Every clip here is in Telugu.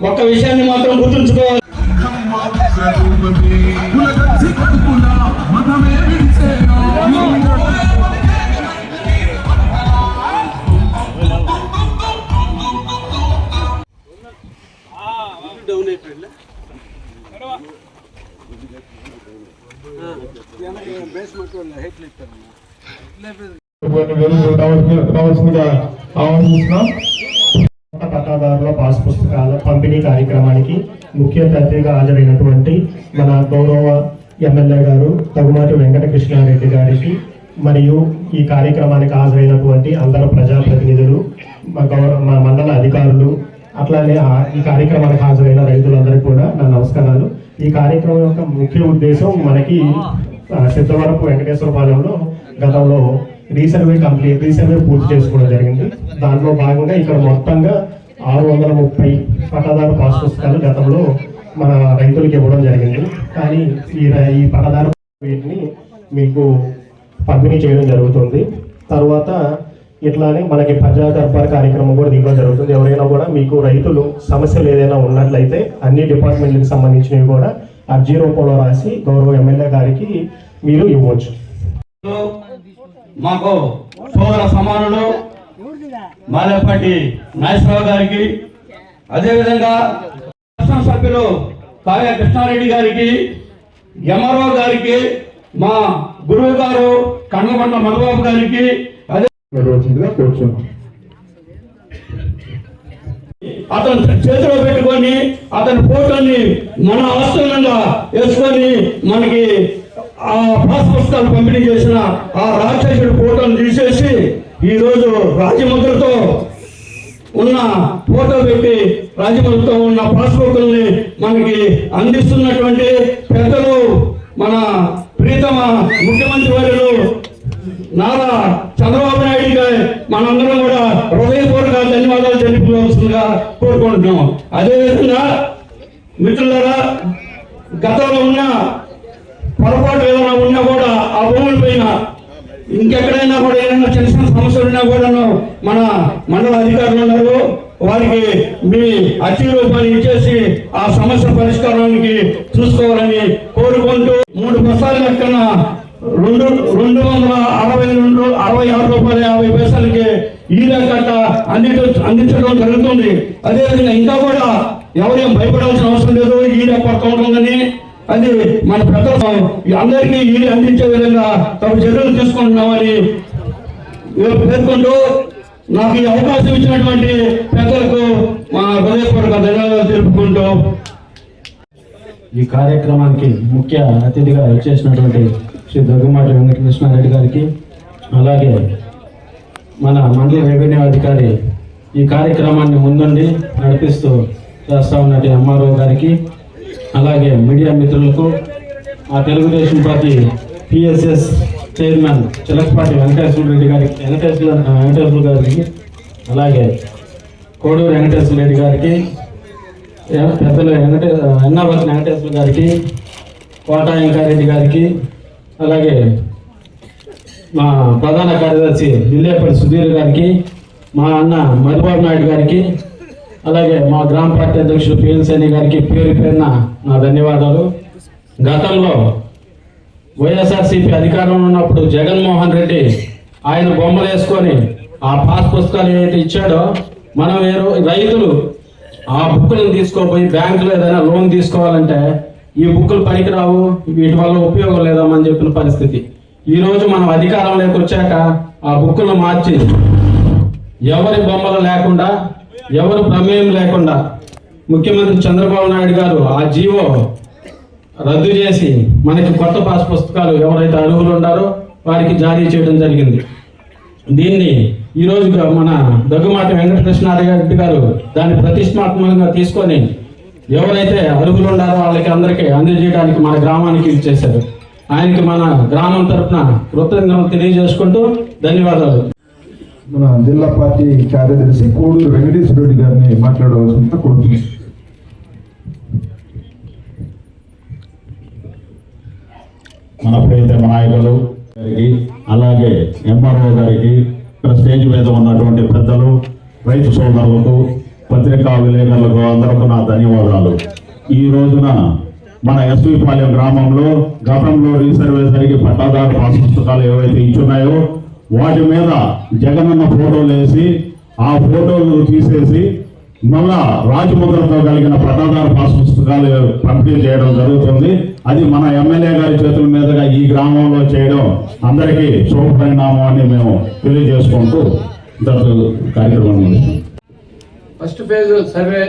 ఒక్క విషయాన్ని మాత్రం గుర్తుంచుకోవాలి. రావాల్సిందిగా ఆహ్వానిస్తున్నాం. పట్టాదారుల పాస్ పుస్తకాల పంపిణీ కార్యక్రమానికి ముఖ్య అతిథిగా హాజరైనటువంటి మన గౌరవ ఎమ్మెల్యే గారు తగుమాటి వెంకటకృష్ణారెడ్డి గారికి మరియు ఈ కార్యక్రమానికి హాజరైనటువంటి అందరు ప్రజాప్రతినిధులు, మా మండల అధికారులు, అట్లానే ఈ కార్యక్రమానికి హాజరైన రైతులందరికీ కూడా నా నమస్కారాలు. ఈ కార్యక్రమం యొక్క ముఖ్య ఉద్దేశం మనకి సిద్ధవరపు వెంకటేశ్వరపాలెంలో గతంలో రీసర్వే పూర్తి చేసుకోవడం జరిగింది. దాంట్లో భాగంగా ఇక్కడ మొత్తంగా 630 పట్టాదారు పాస్ పుస్తకాలు గతంలో మన రైతులకు ఇవ్వడం జరిగింది. కానీ ఈ పట్టాదారు వీటిని మీకు పంపిణీ చేయడం జరుగుతుంది. తర్వాత ఇట్లానే మనకి ప్రజా దర్బార్ కార్యక్రమం కూడా దీంట్లో జరుగుతుంది. ఎవరైనా కూడా మీకు రైతులు సమస్యలు ఏదైనా ఉన్నట్లయితే అన్ని డిపార్ట్మెంట్లకు సంబంధించినవి కూడా అర్జీ రూపంలో రాసి గౌరవ ఎమ్మెల్యే గారికి మీరు ఇవ్వచ్చు. మాకు సోదర సమానులు మాలేపాటి నాగేశ్వరరావు గారికి, అదేవిధంగా సభ్యులు కావ్య కృష్ణారెడ్డి గారికి, ఎంఆర్ఓ గారికి, మా గురువు గారు కన్నకొండ మధుబాబు గారికి, అతను చేతిలో పెట్టుకొని అతని ఫోటోని మన ఆస్తులంగా వేసుకొని మనకి ఆ పాస్ పుస్తకాలు పంపిణీ చేసిన ఆ రాక్షసుడి ఫోటోను తీసేసి ఈరోజు రాజముద్రతో ఉన్న ఫోటో పెట్టి రాజముద్రతో ఉన్న పాస్బుక్ల్ని మనకి అందిస్తున్నటువంటి పెద్దలు మన ప్రీతమ ముఖ్యమంత్రి వర్యులు నారా చంద్రబాబు నాయుడు గారు మనందరం కూడా హృదయపూర్వక ధన్యవాదాలు తెలుపుకోవాల్సిందిగా కోరుకుంటున్నాం. అదేవిధంగా మిత్రులారా, గతంలో ఉన్న పొరపాటు ఏదైనా ఉన్నా కూడా ఆ భూముల పైన ఇంకెక్కడైనా కూడా ఏదైనా చిన్న చిన్న సమస్యలు ఉన్నా కూడా మన మండల అధికారులు ఉన్నారు, వారికి మీ అర్జీ రూపాన్ని ఇచ్చేసి ఆ సమస్య పరిష్కారానికి చూసుకోవాలని కోరుకుంటూ 3 బస్తాల లెక్కన 262.66 రూపాయలు ఈ కట్ట అందించడం జరుగుతుంది. అదేవిధంగా ఇంకా కూడా ఎవరేం భయపడాల్సిన అవసరం లేదు. ఈ కొరత ఉంటుందని అది మన పెద్దలు అందరికీ ఈ అందించే విధంగా తమ చర్యలు తీసుకుంటున్నామని పేర్కొంటూ నాకు ఈ అవకాశం ఇచ్చినటువంటి పెద్దలకు మా హృదయపూర్వక ధన్యవాదాలు తెలుపుకుంటూ ఈ కార్యక్రమానికి ముఖ్య అతిథిగా చేసినటువంటి శ్రీ దగ్గుమాటి వెంకటకృష్ణారెడ్డి గారికి, అలాగే మన మండల రెవెన్యూ అధికారి ఈ కార్యక్రమాన్ని ముందుండి నడిపిస్తూ చేస్తూ ఉన్నట్టు ఎంఆర్ఓ గారికి, అలాగే మీడియా మిత్రులకు, ఆ Telugu Desam party PSS chairman Chilakapati Venkateswara గారికి, అలాగే కోడూరు వెంకటేశ్వర రెడ్డి గారికి, పెద్దలు ఎన్నావతి వెంకటేశ్వర గారికి, కోట వెంకారెడ్డి గారికి, అలాగే మా ప్రధాన కార్యదర్శి దిల్లేపల్లి సుధీర్ గారికి, మా అన్న మధుబాబు నాయుడు గారికి, అలాగే మా గ్రామ పార్టీ అధ్యక్షుడు పిఎన్ సైని గారికి పేరు పేరున నా ధన్యవాదాలు. గతంలో వైఎస్ఆర్సీపీ అధికారంలో ఉన్నప్పుడు జగన్మోహన్ రెడ్డి ఆయన బొమ్మలు వేసుకొని ఆ పాస్ పుస్తకాలు ఏదైతే ఇచ్చాడో మనం రైతులు ఆ బుక్కులను తీసుకోపోయి బ్యాంకులో ఏదైనా లోన్ తీసుకోవాలంటే ఈ బుక్కులు పనికిరావు, వీటి వల్ల ఉపయోగం లేదామని చెప్పిన పరిస్థితి. ఈరోజు మనం అధికారంలోకి వచ్చాక ఆ బుక్కులను మార్చి ఎవరి బొమ్మలు లేకుండా, ఎవరు ప్రమేయం లేకుండా ముఖ్యమంత్రి చంద్రబాబు నాయుడు గారు ఆ జీవో రద్దు చేసి మనకి కొత్త పాస్ పుస్తకాలు ఎవరైతే అర్హులు ఉన్నారో వారికి జారీ చేయడం జరిగింది. దీన్ని ఈరోజు మన దగ్గుమాటి వెంకటకృష్ణారెడ్డి గారు దాన్ని ప్రతిష్టాత్మకంగా తీసుకొని ఎవరైతే అర్హులు ఉన్నారో వాళ్ళకి అందరికీ అందజేయడానికి మన గ్రామానికి ఇచ్చేశారు. ఆయనకి మన గ్రామం తరఫున కృతజ్ఞతలు తెలియజేసుకుంటూ ధన్యవాదాలు. మన జిల్లా పార్టీ కార్యదర్శి కోడూరు వెంకటేశ్వర రెడ్డి గారిని మాట్లాడవలసిందిగా కోరుతున్నాను. మన ప్రియతమ నాయకులు గారికి, అలాగే ఎంఆర్ఓ గారికి, ఇక్కడ స్టేజ్ మీద ఉన్నటువంటి పెద్దలు, రైతు సోదరులకు, పత్రికా విలేకరులకు అందరికీ నా ధన్యవాదాలు. ఈ రోజున మన ఎస్వి పాలెం గ్రామంలో గతంలో రీసర్వే జరిగి పట్టాదారు పాస్ పుస్తకాలు ఏవైతే ఇచ్చున్నాయో వాటి మీద జగనన్న ఫోటోలు వేసి ఆ ఫోటోలు తీసేసి మళ్ళా రాజముద్రతో కలిగిన పట్టాదారు పాస్ పుస్తకాలు పంపిణీ చేయడం జరుగుతుంది. అది మన ఎమ్మెల్యే గారి చేతుల మీదుగా ఈ గ్రామంలో చేయడం అందరికీ శుభ పరిణామం అని మేము తెలియజేసుకుంటూ కార్యక్రమం ముగిస్తాం. ఫస్ట్ ఫేజ్ సర్వే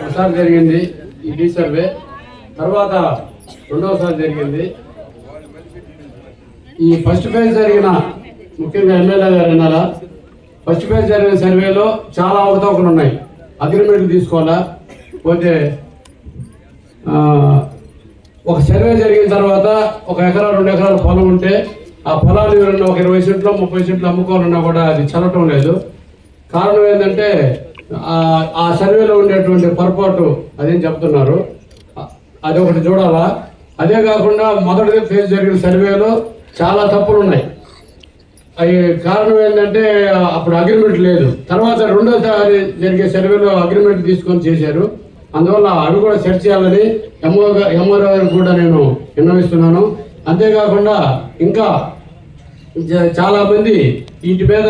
ఒకసారి జరిగింది, ఈ సర్వే. తర్వాత రెండవసారి జరిగింది. ఈ ఫస్ట్ ఫేజ్ జరిగిన ముఖ్యంగా ఎమ్మెల్యే గారు అన్నారా, ఫస్ట్ ఫేజ్ జరిగిన సర్వేలో చాలా అవకతవకలు ఉన్నాయి. అగ్రిమెంట్లు తీసుకోవాలా, పోతే ఒక సర్వే జరిగిన తర్వాత 1 ఎకరా 2 ఎకరాల పొలం ఉంటే ఆ పొలాలు ఎవరన్నా ఒక 20 సెంట్లు 30 సెంట్లు అమ్ముకోవాలన్నా కూడా అది చల్లటం లేదు. కారణం ఏంటంటే ఆ సర్వేలో ఉండేటువంటి పొరపాటు అదేం చెప్తున్నారు, అది ఒకటి చూడాలా. అదే కాకుండా మొదటి ఫేజ్ జరిగిన సర్వేలో చాలా తప్పులు ఉన్నాయి. అవి కారణం ఏంటంటే అప్పుడు అగ్రిమెంట్ లేదు. తర్వాత రెండోసారి జరిగే సర్వేలో అగ్రిమెంట్ తీసుకొని చేశారు. అందువల్ల అవి కూడా సెట్ చేయాలని ఎంఆర్ఓ గారికి కూడా నేను విన్నవిస్తున్నాను. అంతేకాకుండా ఇంకా చాలా మంది వీటి మీద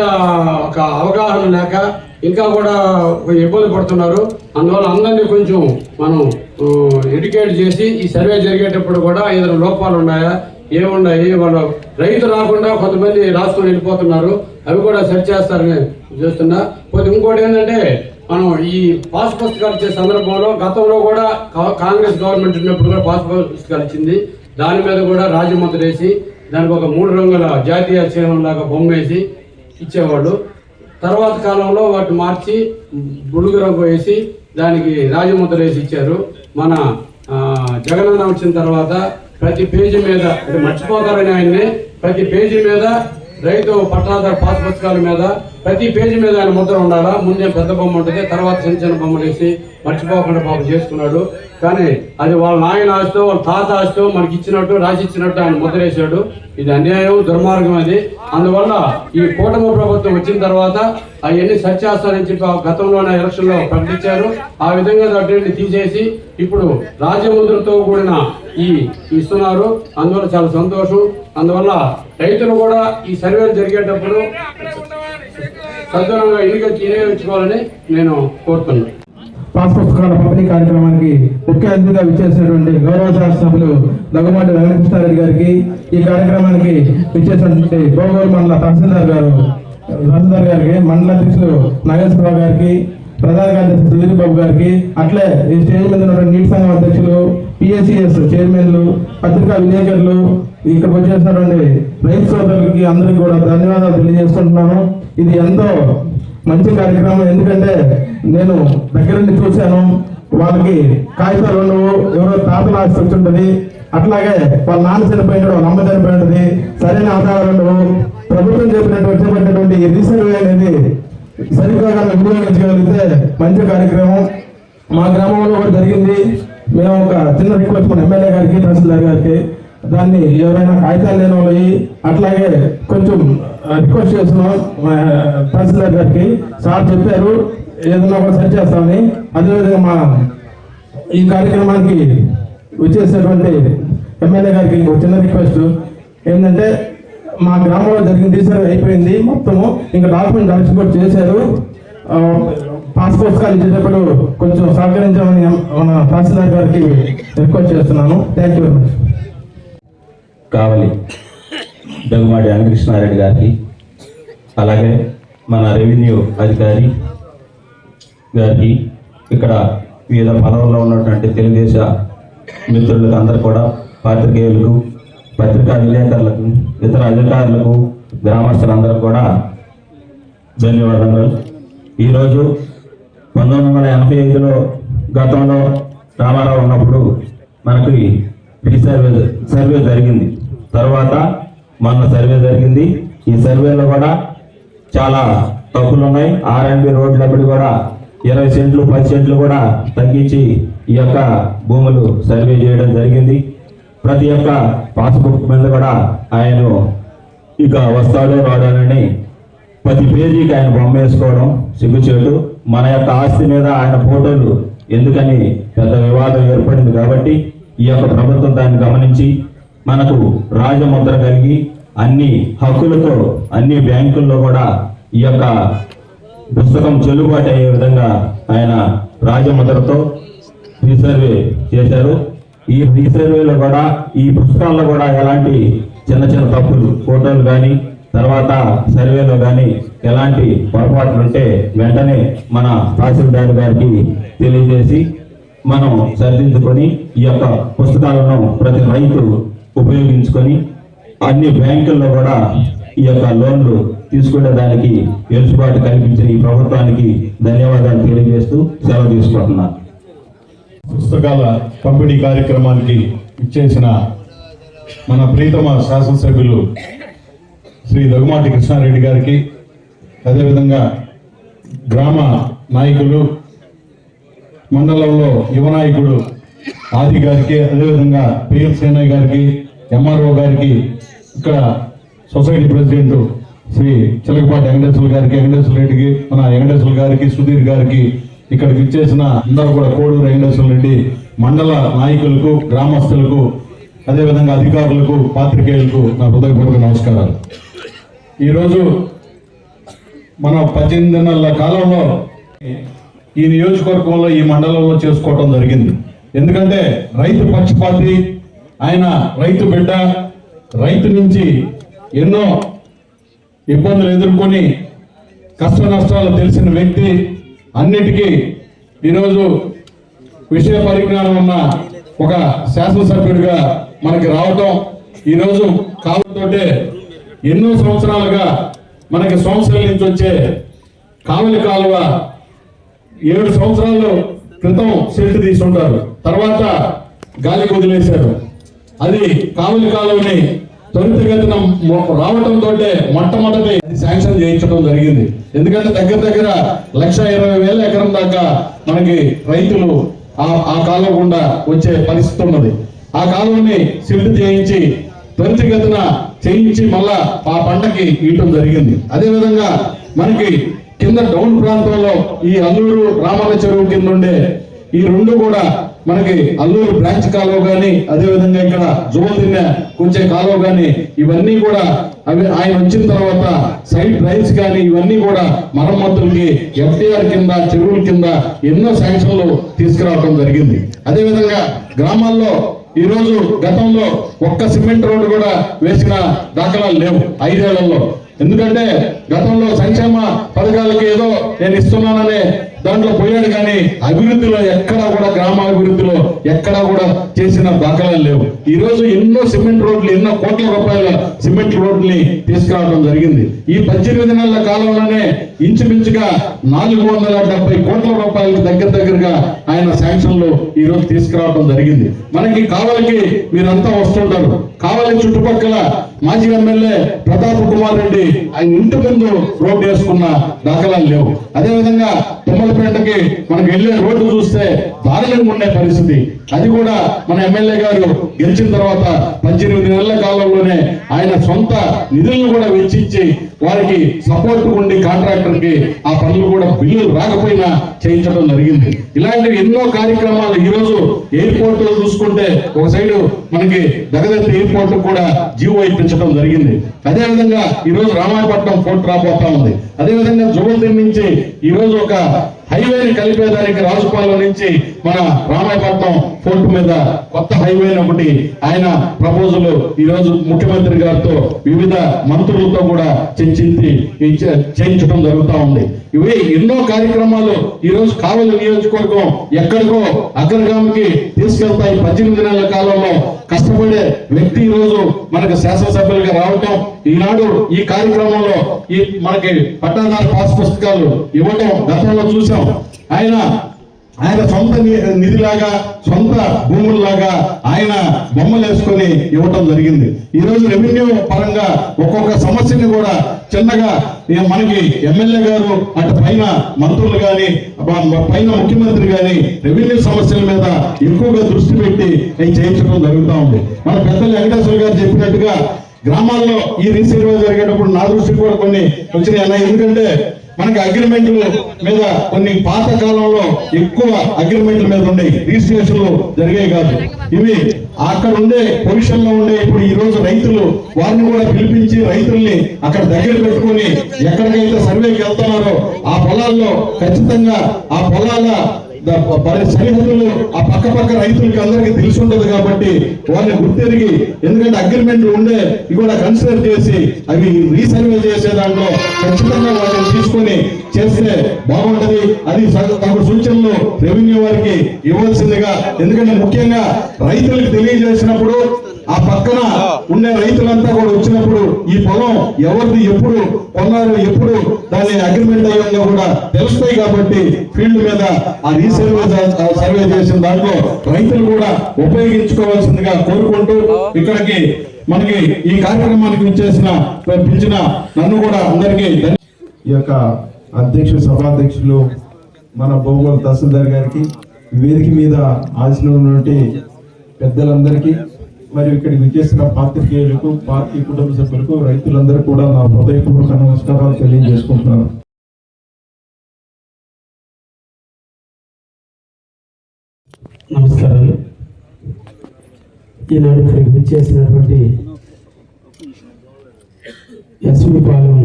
ఒక అవగాహన లేక ఇంకా కూడా ఇబ్బంది పడుతున్నారు. అందువల్ల అందరినీ కొంచెం మనం ఎడ్యుకేట్ చేసి ఈ సర్వే జరిగేటప్పుడు కూడా ఏదైనా లోపాలు ఉన్నాయా, ఏమున్నాయి, వాళ్ళు రైతు రాకుండా కొంతమంది రాసుకొని వెళ్ళిపోతున్నారు, అవి కూడా సెట్ చేస్తారని చూస్తున్నా. పోతే ఇంకోటి ఏంటంటే మనం ఈ పాస్ పుస్తకాలు ఇచ్చే సందర్భంలో గతంలో కూడా కాంగ్రెస్ గవర్నమెంట్ ఉన్నప్పుడు కూడా పాస్ పుస్తకాలు ఇచ్చింది. దాని మీద కూడా రాజముద్ర వేసి దానికి ఒక 3 రంగుల జాతీయ చిహ్నం లాగా బొమ్మ వేసి ఇచ్చేవాళ్ళు. తర్వాత కాలంలో వాటిని మార్చి బులుగు రంగు వేసి దానికి రాజముద్ర వేసి ఇచ్చారు. మన జగనన్న వచ్చిన తర్వాత ప్రతి పేజీ మీద, అంటే మర్చిపోతారని ఆయన్ని, ప్రతి పేజీ మీద రైతు పట్టాదారు పాస్ పుస్తకాల మీద ప్రతి పేజీ మీద ఆయన ముద్ర ఉండాలా. ముందే పెద్ద బొమ్మ ఉంటుంది, తర్వాత చిన్న చిన్న బొమ్మలు వేసి మర్చిపోకుండా పాపం చేసుకున్నాడు. కానీ అది వాళ్ళ నాయన ఆస్తో వాళ్ళ తాత ఆస్తో మనకి ఇచ్చినట్టు రాసి ఇచ్చినట్టు ఆయన ముద్ర వేసాడు. ఇది అన్యాయం, దుర్మార్గం అది. అందువల్ల ఈ కూటమి ప్రభుత్వం వచ్చిన తర్వాత అవన్నీ సెట్ చేస్తారని చెప్పి గతంలోనే ఎలక్షన్లో ప్రకటించారు. ఆ విధంగా దాన్ని తీసేసి ఇప్పుడు రాజముద్రతో కూడిన ఈ ఇస్తున్నారు. అందువల్ల చాలా సంతోషం. అందువల్ల రైతులు కూడా ఈ సర్వేలు జరిగేటప్పుడు సద్గుణంగా వినియోగించుకోవాలని నేను కోరుతున్నాను. పాస్ పుస్తకాల పంపిణీ కార్యక్రమానికి ముఖ్య అతిథిగా విచ్చేసినటువంటి గౌరవ శాసనసభ్యులు దగ్గుమాటి వెంకటకృష్ణారెడ్డి గారికి, ఈ కార్యక్రమానికి విచ్చేసినటువంటి బోగోలు మండల తహసీల్దార్ గారికి, మండల అధ్యక్షులు నాగేశ్వరరావు గారికి, ప్రధాన కార్యదర్శి సుధీర్బాబు గారికి, అట్లే ఈ స్టేజ్ మీద ఉన్నటువంటి నీటి సంఘం అధ్యక్షులు, పిఎస్సిఎస్ చైర్మన్లు, పత్రికా విలేకరులు, ఇక్కడికి వచ్చేసినటువంటి రైతు సోదరులకి అందరికీ కూడా ధన్యవాదాలు తెలియజేసుకుంటున్నాను. ఇది ఎంతో మంచి కార్యక్రమం. ఎందుకంటే నేను దగ్గర నుండి చూశాను. వాళ్ళకి కాగితాలు ఉండవు, ఎవరో తాతలు ఆస్తి వచ్చింటది, అట్లాగే వాళ్ళ నాన్న చనిపోయినాడు, వాళ్ళ అమ్మ చనిపోయినది, సరైన ఆధారాలు ఉండవు. ప్రభుత్వం చేపట్టినటువంటి ఈ రీసర్వే అనేది సరిగ్గా వినియోగించగలిగితే మంచి కార్యక్రమం. మా గ్రామంలో కూడా జరిగింది. మేము ఒక చిన్న రిక్వెస్ట్ మన ఎమ్మెల్యే గారికి, తహసీల్దార్ గారికి, దాన్ని ఎవరైనా కాగితాలు లేని వాళ్ళు అట్లాగే కొంచెం రిక్వెస్ట్ చేస్తున్నాం తహసీల్దార్ గారికి. సార్ చెప్పారు ఏదన్నా కూడా సెట్ చేస్తామని. అదేవిధంగా మా ఈ కార్యక్రమానికి వచ్చేసినటువంటి ఎమ్మెల్యే గారికి ఒక చిన్న రిక్వెస్ట్ ఏంటంటే, మా గ్రామంలో జరిగిన రీసర్వే అయిపోయింది మొత్తము, ఇంకా డాక్యుమెంట్ కలెక్షన్ కూడా చేశారు. పాస్ పుస్తకాలు ఇచ్చేటప్పుడు కొంచెం సహకరించామని మన తహసీల్దార్ గారికి రిక్వెస్ట్ చేస్తున్నాను. Thank you very much. Kavali Daggumati Venkatakrishnareddy గారికి, అలాగే మన రెవెన్యూ అధికారి గారికి, ఇక్కడ వివిధ పదవుల్లో ఉన్నటువంటి తెలుగుదేశ మిత్రులకు అందరూ కూడా, పాత్రికేయులకు, పత్రికా విలేకరులకు, ఇతర అధికారులకు, గ్రామస్తులందరూ కూడా ధన్యవాదాలు. ఈరోజు 1985లో గతంలో రామారావు ఉన్నప్పుడు మనకి సర్వే జరిగింది. తర్వాత మొన్న సర్వే జరిగింది. ఈ సర్వేలో కూడా చాలా తప్పులు ఉన్నాయి. R&B రోడ్లప్పుడు కూడా 20 సెంట్లు 10 సెంట్లు కూడా తగ్గించి ఈ యొక్క భూములు సర్వే చేయడం జరిగింది. ప్రతి ఒక్క పాస్బుక్ మీద కూడా ఆయన ఇక వస్తాడో రాడానని ప్రతి పేజీకి ఆయన బొమ్మ వేసుకోవడం సిగ్గుచేటు. మన యొక్క ఆస్తి మీద ఆయన ఫోటోలు ఎందుకని పెద్ద వివాదం ఏర్పడింది కాబట్టి ఈ యొక్క ప్రభుత్వం దాన్ని గమనించి మనకు రాజముద్ర కలిగి అన్ని హక్కులతో అన్ని బ్యాంకుల్లో కూడా ఈ యొక్క పుస్తకం చెల్లుబాటు అయ్యే విధంగా ఆయన రాజముద్రతో రీసర్వే చేశారు. ఈ రీసర్వేలో కూడా ఈ పుస్తకాల్లో కూడా ఎలాంటి చిన్న చిన్న తప్పులు ఫోటోలు కానీ తర్వాత సర్వేలో కానీ ఎలాంటి పొరపాట్లు ఉంటే వెంటనే మన తహసీల్దార్ గారికి తెలియజేసి మనం సరిదిద్దుకొని ఈ యొక్క పుస్తకాలను ప్రతి రైతు ఉపయోగించుకొని అన్ని బ్యాంకుల్లో కూడా ఈ యొక్క లోన్లు తీసుకునే దానికి వెసులుబాటు కల్పించిన ఈ ప్రభుత్వానికి ధన్యవాదాలు తెలియజేస్తూ సెలవు తీసుకుంటున్నాను. పుస్తకాల పంపిణీ కార్యక్రమానికి ఇచ్చేసిన మన ప్రీతమ శాసనసభ్యులు శ్రీ దగుమాటి కృష్ణారెడ్డి గారికి, అదేవిధంగా గ్రామ నాయకులు, మండలంలో యువ నాయకుడు ఆది గారికి, అదేవిధంగా పిఎల్ సేనయ్య గారికి, ఎంఆర్ఓ గారికి, ఇక్కడ సొసైటీ ప్రెసిడెంట్ శ్రీ చిలకపాటి వెంకటేశ్వర గారికి, వెంకటేశ్వర రెడ్డికి, మన వెంకటేశ్వర గారికి, సుధీర్ గారికి, ఇక్కడికి ఇచ్చేసిన అందరూ కూడా కోడూరు వెంకటేశ్వర రెడ్డి మండల నాయకులకు, గ్రామస్తులకు, అదేవిధంగా అధికారులకు, పాత్రికేయులకు నా హృదయపూర్వక నమస్కారాలు. ఈరోజు మన 18 నెలల కాలంలో ఈ నియోజకవర్గంలో ఈ మండలంలో చేసుకోవటం జరిగింది. ఎందుకంటే రైతు పక్షపాతి, ఆయన రైతు బిడ్డ, రైతు నుంచి ఎన్నో ఇబ్బందులు ఎదుర్కొని కష్ట నష్టాలు తెలిసిన వ్యక్తి, అన్నిటికీ ఈరోజు విషయ పరిజ్ఞానం ఉన్న ఒక శాసనసభ్యుడిగా మనకి రావటం, ఈరోజు కావడంతో ఎన్నో సంవత్సరాలుగా మనకి సంవత్సరాల నుంచి వచ్చే కావలి కాలువ 7 సంవత్సరాల క్రితం సెట్ తీసుంటారు, తర్వాత గాలి వదిలేశారు. అది కావలి కాలువని త్వరితగతిన రావడంతో మొట్టమొదటి శాంక్షన్ చేయించడం జరిగింది. ఎందుకంటే దగ్గర 1,20,000 ఎకరం దాకా మనకి రైతులు ఆ కాలువ గుండా వచ్చే పరిస్థితి ఉన్నది. ఆ కాలువని సిల్ట్ చేయించి త్వరితగతిన చేయించి మళ్ళా ఆ పంటకి ఇవ్వటం జరిగింది. అదేవిధంగా మనకి కింద డౌన్ ప్రాంతంలో ఈ అల్లూరు రామన్న చెరువు కింద ఉండే ఈ రెండు కూడా మనకి అల్లూరు బ్రాంచ్ కాలువ కానీ, అదేవిధంగా ఇక్కడ జోల్దిన్న కొంచెం కాలువ కానీ, ఇవన్నీ కూడా అవి ఆయన వచ్చిన తర్వాత సైడ్ డ్రైవ్స్ కానీ ఇవన్నీ కూడా మరమ్మతులకి ఎఫ్టీఆర్ కింద, చెరువుల కింద ఎన్నో శాంక్షన్లు తీసుకురావడం జరిగింది. అదేవిధంగా గ్రామాల్లో ఈరోజు గతంలో ఒక్క సిమెంట్ రోడ్డు కూడా వేసిన దాఖలాలు లేవు 5 ఏళ్లలో. ఎందుకంటే గతంలో సంక్షేమ పథకాలకి ఏదో నేను ఇస్తున్నాననే దాంట్లో పోయాడు, కానీ అభివృద్ధిలో ఎక్కడా కూడా, గ్రామాభివృద్ధిలో ఎక్కడా కూడా చేసిన దాఖలాలు లేవు. ఈ రోజు ఎన్నో సిమెంట్ రోడ్లు, ఎన్నో కోట్ల రూపాయల సిమెంట్ రోడ్లని తీసుకురావడం జరిగింది. ఈ 18 నెలల కాలంలోనే ఇంచుమించుగా 470 కోట్ల రూపాయలకు దగ్గరగా ఆయన శాంక్షన్లు ఈ రోజు తీసుకురావడం జరిగింది. మనకి కావలికి మీరంతా వస్తుంటారు, కావలి చుట్టుపక్కల మాజీ ఎమ్మెల్యే ప్రతాప్ కుమార్ రెడ్డి ఆయన ఇంటి ముందు రోడ్డు వేసుకున్న దాఖలాలు లేవు. అదేవిధంగా తుమ్మలపేటకి మనకు వెళ్ళే రోడ్డు చూస్తే దారుణంగా ఉండే పరిస్థితి. అది కూడా మన ఎమ్మెల్యే గారు గెలిచిన తర్వాత 18 నెలల కాలంలోనే ఆయన సొంత నిధులను కూడా వెచ్చించి వారికి సపోర్ట్ ఉండి కాంట్రాక్టర్ కి ఆ పనులు కూడా బిల్లులు రాకపోయినా చేయించడం జరిగింది. ఇలాంటి ఎన్నో కార్యక్రమాలు ఈ రోజు ఎయిర్పోర్ట్ చూసుకుంటే ఒక సైడ్ మనకి దగదత్తి ఎయిర్పోర్ట్ కూడా జీవో ఇప్పించడం జరిగింది. అదేవిధంగా ఈ రోజు రామాయపట్నం పోర్ట్ రాబోతా ఉంది. అదేవిధంగా జోల్ది నుంచి ఈ రోజు ఒక హైవేని కలిపేదానికి రాజుపాలెం నుంచి మన రామాయపట్నం పోర్టు మీద కొత్త హైవేని ఒకటి ఆయన ప్రపోజల్ ఈ రోజు ముఖ్యమంత్రి గారితో వివిధ మంత్రులతో కూడా చర్చించి చేయించడం జరుగుతూ ఉంది. ఇవి ఎన్నో కార్యక్రమాలు ఈ రోజు కావలి నియోజకవర్గం ఎక్కడికో అగ్రగామికి తీసుకెళ్తాయి. 18 నెలల కాలంలో కష్టపడే వ్యక్తి ఈ రోజు మనకు శాసనసభ్యులుగా రావటం, ఈనాడు ఈ కార్యక్రమంలో ఈ మనకి పట్టాదారు పాస్ పుస్తకాలు ఇవ్వటం గతంలో చూసాం. ఆయన సొంత నిధిలాగా, సొంత భూముల్లాగా ఆయన బొమ్మలు వేసుకొని ఇవ్వటం జరిగింది. ఈ రోజు రెవెన్యూ పరంగా ఒక్కొక్క సమస్యని కూడా చిన్నగా మనకి ఎమ్మెల్యే గారు అటు పైన మంత్రులు కానీ, పైన ముఖ్యమంత్రి కానీ రెవెన్యూ సమస్యల మీద ఎక్కువగా దృష్టి పెట్టి చేయించడం జరుగుతూ ఉంది. మన పెద్దలు వెంకటేశ్వర గారు చెప్పినట్టుగా గ్రామాల్లో ఈ రీసర్వే జరిగేటప్పుడు నా దృష్టికి కూడా కొన్ని వచ్చినాయి. ఎందుకంటే మనకి అగ్రిమెంట్లు మీద కొన్ని పాత కాలంలో ఎక్కువ అగ్రిమెంట్ల మీద ఉండే రిజిస్ట్రేషన్లు జరిగాయి కాదు. ఇవి అక్కడ ఉండే పొజిషన్ లో ఉండే ఇప్పుడు ఈ రోజు రైతులు వారిని కూడా పిలిపించి రైతుల్ని అక్కడ దగ్గర పెట్టుకొని ఎక్కడికైతే సర్వేకి వెళ్తున్నారో ఆ పొలాల్లో ఖచ్చితంగా ఆ పొలాల సరిహద్దులు ఆ పక్క రైతులకి అందరికీ తెలిసి ఉంటది కాబట్టి వాళ్ళని గుర్తెరిగి, ఎందుకంటే అగ్రిమెంట్లు ఉండే ఇవి కూడా కన్సిడర్ చేసి అవి రీసర్వే చేసే దాంట్లో ఖచ్చితంగా వాటిని తీసుకొని చేస్తే బాగుంటది. అది తమ సూచనలు రెవెన్యూ వారికి ఇవ్వాల్సిందిగా, ఎందుకంటే ముఖ్యంగా రైతులకు తెలియజేసినప్పుడు ఆ పక్కన ఉండే రైతులంతా కూడా వచ్చినప్పుడు ఈ పొలం ఎవరిది ఎప్పుడు కొన్నారు, ఎప్పుడు దాన్ని అగ్రిమెంట్ అయ్యిందో కూడా తెలుస్తాయి. కాబట్టి ఫీల్డ్ మీద ఆ సర్వే చేసిన దాంట్లో రైతులు కూడా ఉపయోగించుకోవాల్సిందిగా కోరుకుంటూ ఇక్కడికి మనకి ఈ కార్యక్రమానికి పిలిచిన నన్ను కూడా అందరికీ ఈ యొక్క సభాధ్యక్షులు మన బోగోలు తహసీల్దార్ గారికి, వేదిక మీద ఆశలో ఉన్నటువంటి పెద్దలందరికీ, మరియు ఇక్కడికి విచ్చేసిన పాత్రికేయులకు, పార్టీ కుటుంబ సభ్యులకు, రైతులందరూ కూడా నా హృదయపూర్వక నమస్కారాలు తెలియజేసుకుంటున్నాను. నమస్కారాలు. ఈనాడు ఇక్కడికి విచ్చేసినటువంటి ఎస్వి పాలెం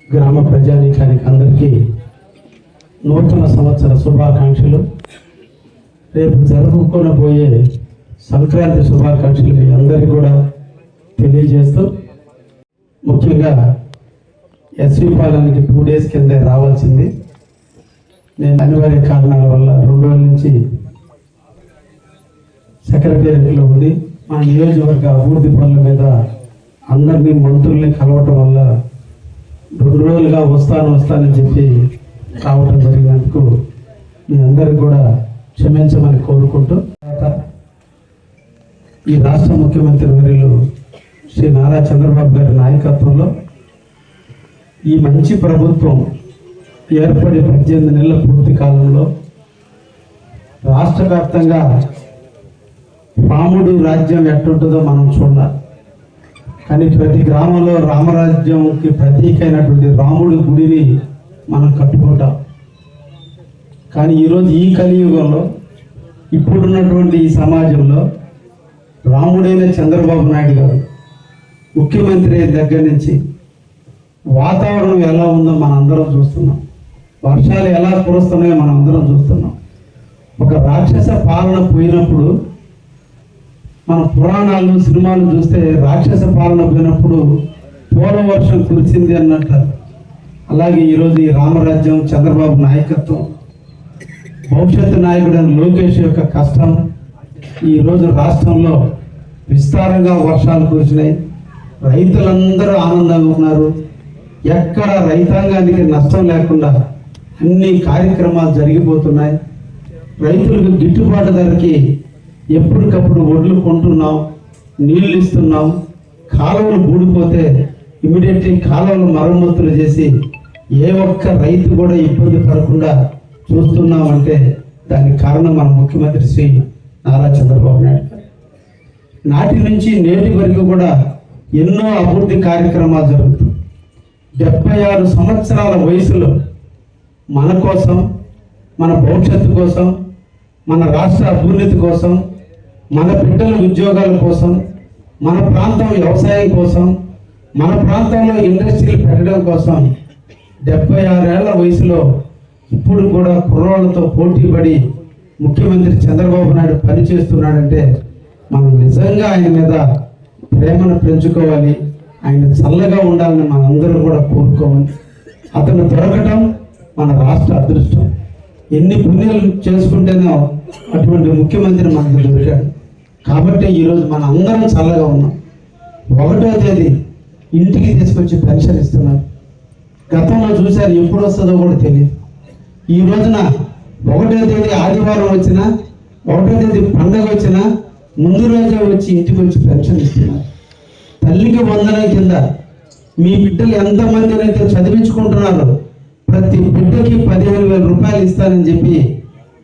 గ్రామ ప్రజానీకానికి అందరికీ నూతన సంవత్సర శుభాకాంక్షలు. రేపు జరుపుకోనబోయే సంక్రాంతి శుభాకాంక్షలు మీ అందరికీ కూడా తెలియజేస్తూ, ముఖ్యంగా ఎస్వి పాలెంకి 2 days కింద రావాల్సింది. నేను అనివార్య కారణాల వల్ల 2 రోజుల నుంచి సెక్రటేరియట్లో ఉంది. మా నియోజకవర్గ అభివృద్ధి పనుల మీద అందరినీ మంత్రుల్ని కలవటం వల్ల 2 రోజులుగా వస్తానని చెప్పి రావటం జరిగినందుకు మీ అందరికి కూడా క్షమించమని కోరుకుంటూ, ఈ రాష్ట్ర ముఖ్యమంత్రి వర్యులు శ్రీ నారా చంద్రబాబు గారి నాయకత్వంలో ఈ మంచి ప్రభుత్వం ఏర్పడి 18 నెలల పూర్తి కాలంలో రాష్ట్ర వ్యాప్తంగా రాముడు రాజ్యం ఎట్టుంటుందో మనం చూడాలి. కానీ ప్రతి గ్రామంలో రామరాజ్యంకి ప్రతీకైనటువంటి రాముడి గుడిని మనం కట్టుకుంటాం. కానీ ఈరోజు ఈ కలియుగంలో ఇప్పుడున్నటువంటి ఈ సమాజంలో రాముడైన చంద్రబాబు నాయుడు గారు ముఖ్యమంత్రి దగ్గర నుంచి వాతావరణం ఎలా ఉందో మనం అందరం చూస్తున్నాం. వర్షాలు ఎలా కురుస్తున్నాయో మనం అందరం చూస్తున్నాం. ఒక రాక్షస పాలన పోయినప్పుడు మన పురాణాలు, సినిమాలు చూస్తే రాక్షస పాలన పోయినప్పుడు పూర్వ వర్షం కురిసింది అన్నట్టు. అలాగే ఈరోజు ఈ రామరాజ్యం, చంద్రబాబు నాయకత్వం, భవిష్యత్తు నాయకుడైన లోకేష్ యొక్క కష్టం, ఈరోజు రాష్ట్రంలో విస్తారంగా వర్షాలు కురిసినాయి. రైతులందరూ ఆనందంగా ఉన్నారు. ఎక్కడ రైతాంగానికి నష్టం లేకుండా అన్ని కార్యక్రమాలు జరిగిపోతున్నాయి. రైతులకు గిట్టుబాటు ధరకి ఎప్పటికప్పుడు ఒడ్లు కొంటున్నాం, నీళ్లు ఇస్తున్నాం. కాలువలు బూడిపోతే ఇమీడియట్లీ కాలువలు మరమ్మతులు చేసి ఏ ఒక్క రైతు కూడా ఇబ్బంది పడకుండా చూస్తున్నామంటే దానికి కారణం మన ముఖ్యమంత్రి శ్రీ నారా చంద్రబాబు నాయుడు గారు. నాటి నుంచి నేటి వరకు కూడా ఎన్నో అభివృద్ధి కార్యక్రమాలు జరుగుతాయి. 76 సంవత్సరాల వయసులో మన కోసం, మన భవిష్యత్తు కోసం, మన రాష్ట్ర అభ్యున్నతి కోసం, మన బిడ్డల ఉద్యోగాల కోసం, మన ప్రాంతం వ్యవసాయం కోసం, మన ప్రాంతంలో ఇండస్ట్రీలు పెట్టడం కోసం 76 ఏళ్ల వయసులో ఇప్పుడు కూడా కుర్రోళ్లతో పోటీ పడి ముఖ్యమంత్రి చంద్రబాబు నాయుడు పనిచేస్తున్నాడంటే మనం నిజంగా ఆయన మీద ప్రేమను పెంచుకోవాలి. ఆయన చల్లగా ఉండాలని మనందరూ కూడా కోరుకోవాలి. అతను దొరకటం మన రాష్ట్ర అదృష్టం. ఎన్ని పుణ్యాలు చేసుకుంటేనో అటువంటి ముఖ్యమంత్రి మనకు దొరికాడు. కాబట్టి ఈరోజు మన అందరం చల్లగా ఉన్నాం. 1వ తేదీ ఇంటికి తీసుకొచ్చి పెన్షన్ ఇస్తున్నారు. గతంలో చూశారు, ఎప్పుడు వస్తుందో కూడా తెలియదు. ఈ రోజున 1వ తేదీ ఆదివారం వచ్చినా, 1వ తేదీ పండగ వచ్చినా ముందు రోజే వచ్చి ఇంటికి వచ్చి పెన్షన్ ఇస్తున్నారు. తల్లికి వందనం కింద మీ బిడ్డలు ఎంతమంది అయితే చదివించుకుంటున్నారో ప్రతి బిడ్డకి 15,000 రూపాయలు ఇస్తానని చెప్పి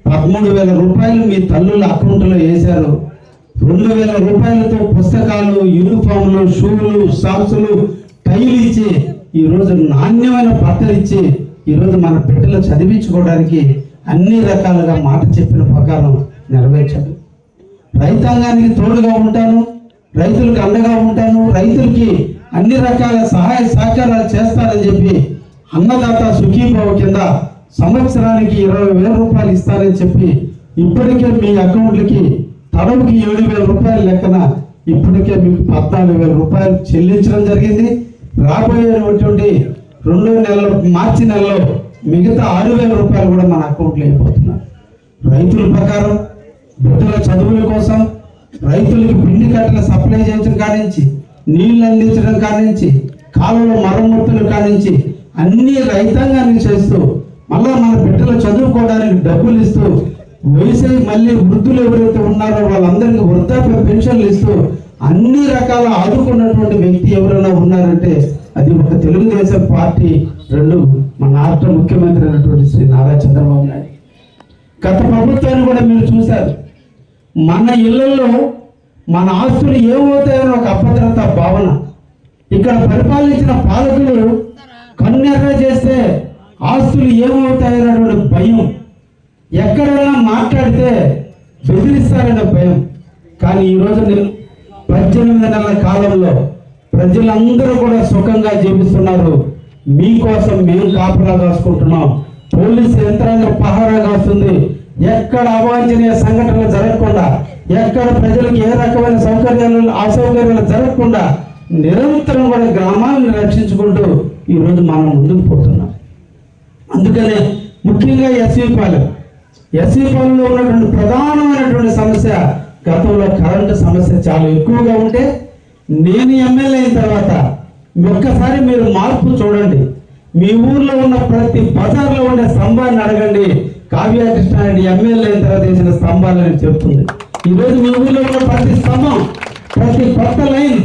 13,000 రూపాయలు మీ తల్లుల అకౌంట్లో వేశారు. 2,000 రూపాయలతో పుస్తకాలు, యూనిఫామ్లు, షూలు, సాక్సులు, టైలు ఇచ్చి ఈరోజు నాణ్యమైన బట్టలు ఇచ్చి ఈరోజు మన బిడ్డలు చదివించుకోవడానికి అన్ని రకాలుగా మాట చెప్పిన ప్రకారం నెరవేర్చాడు. రైతాంగానికి తోడుగా ఉంటాను, రైతులకు అండగా ఉంటాను, రైతులకి అన్ని రకాల సహాయ సహకారాలు చేస్తానని చెప్పి అన్నదాత సుఖీభావ కింద సంవత్సరానికి 20,000 రూపాయలు ఇస్తారని చెప్పి ఇప్పటికే మీ అకౌంట్లకి తడవుకి 7,000 రూపాయల లెక్కన ఇప్పటికే మీకు 14,000 రూపాయలు చెల్లించడం జరిగింది. రాబోయేటువంటి 2 నెలలు మార్చి నెలలో మిగతా 6,000 రూపాయలు కూడా మన అకౌంట్లో అయిపోతున్నారు. రైతుల ప్రకారం బిడ్డల చదువుల కోసం రైతులకి పిండి కట్టల సప్లై చేయించడం కానించి, నీళ్లు అందించడం కానించి, కాలువల మరమ్మతులు కానించి అన్ని రైతాంగాన్ని చేస్తూ మళ్ళా మన బిడ్డలు చదువుకోవడానికి డబ్బులు ఇస్తూ వయసు మళ్ళీ వృద్ధులు ఎవరైతే ఉన్నారో వాళ్ళందరికీ వృద్ధాప్య పెన్షన్లు ఇస్తూ అన్ని రకాల ఆదుకున్నటువంటి వ్యక్తి ఎవరైనా ఉన్నారంటే అది ఒక తెలుగుదేశం పార్టీ, 2 మన రాష్ట్ర ముఖ్యమంత్రి అయినటువంటి శ్రీ నారా చంద్రబాబు నాయుడు. గత ప్రభుత్వాన్ని కూడా మీరు చూశారు. మన ఇళ్లలో మన ఆస్తులు ఏమవుతాయని ఒక అభద్రత భావన. ఇక్కడ పరిపాలించిన పాలకులు కన్నెర్ర చేస్తే ఆస్తులు ఏమవుతాయన్నటువంటి భయం, ఎక్కడైనా మాట్లాడితే బెదిరిస్తారనే భయం. కానీ ఈరోజు 18 నెలల కాలంలో ప్రజలందరూ కూడా సుఖంగా జీవిస్తున్నారు. మీకోసం మేము కాపలా కాసుకుంటున్నాం. పోలీసు యంత్రాంగం పహారా కాస్తుంది. ఎక్కడ అవాంఛనీయ సంఘటనలు జరగకుండా, ఎక్కడ ప్రజలకు ఏ రకమైన అసౌకర్యాలు జరగకుండా నిరంతరం కూడా గ్రామాలను రక్షించుకుంటూ ఈరోజు మనం ముందుకు పోతున్నాం. అందుకనే ముఖ్యంగా ఎస్వి పాలెంలో ఉన్నటువంటి ప్రధానమైనటువంటి సమస్య గతంలో కరెంటు సమస్య చాలా ఎక్కువగా ఉంటే నేను ఎమ్మెల్యే అయిన తర్వాత ఒక్కసారి మీరు మార్పు చూడండి. మీ ఊర్లో ఉన్న ప్రతి బజార్లో ఉండే స్తంభాన్ని అడగండి. కావ్య కృష్ణారెడ్డి ఎమ్మెల్యే అయిన తర్వాత వేసిన స్తంభాలని చెప్తుంది. ఈరోజు మీ ఊర్లో ఉన్న ప్రతి స్తంభం, ప్రతి కొత్త లైన్,